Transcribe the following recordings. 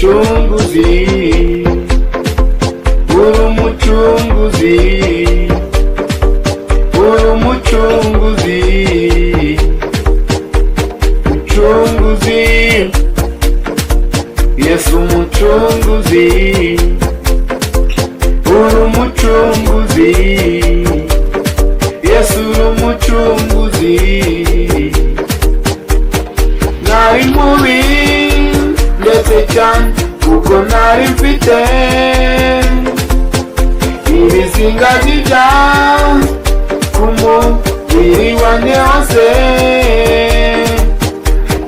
umucunguzi, uri umucunguzi, uri umucunguzi, umucunguzi, Yesu umucunguzi, uri umucunguzi, Yesu uri umucunguzi. Nari mubi ndetse cyane kuko nari mfite ibizinga by'ibyaha ku mubiri wanjye wose,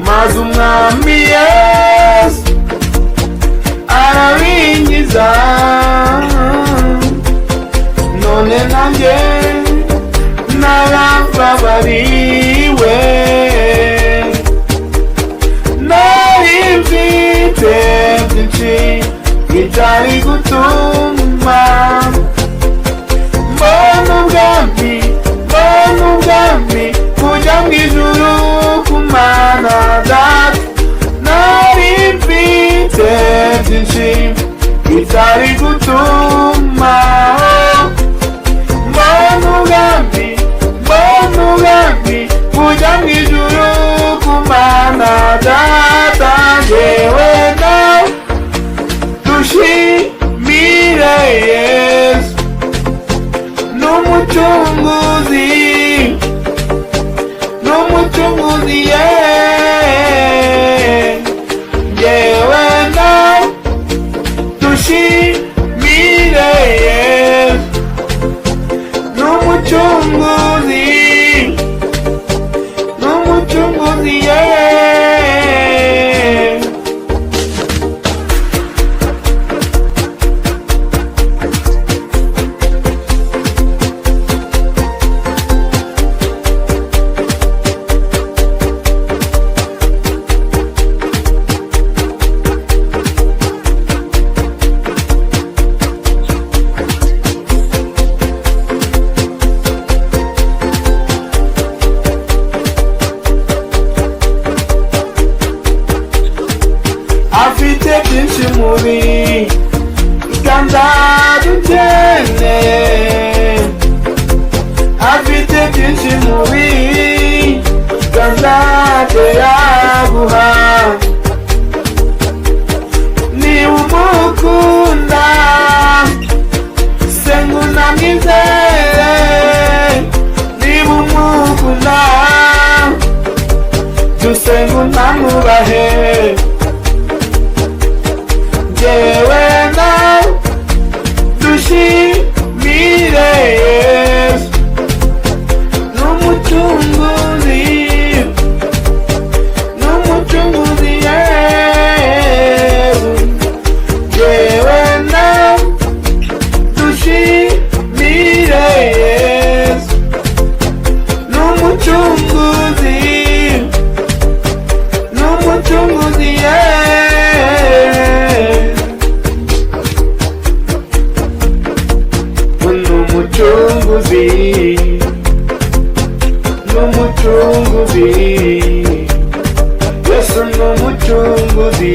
maze umwami Yesu arabinkiza, none nanjye narababariwe. Nari mfite byinshi bitari gutuma mbona ubwami kujya mu ijuru ku Mana Data. Nari mfite byinshi bitari gutuma mbona ubwami kujya mu ijuru ku Mana Data. Jewe nawe dushimire Yesu n'umucunguzi, n'umucunguzi, jewe nawe dushimire Yesu n'umucunguzi, n'umucunguzi, afite byinshi mubi kandi adukeneye, afite byinshi mubi kandi ateraguha. Niba umukunda senga unamwizere, niba umukunda dusenga unamwubahe. Jewe nawe dushimire Yesu n'umucunguzi, n'umucunguzi, jewe nawe dushimire Yesu n'umucunguzi, n'umucunguzi, n'umucunguzi, n'umucunguzi, Yesu n'umucunguzi.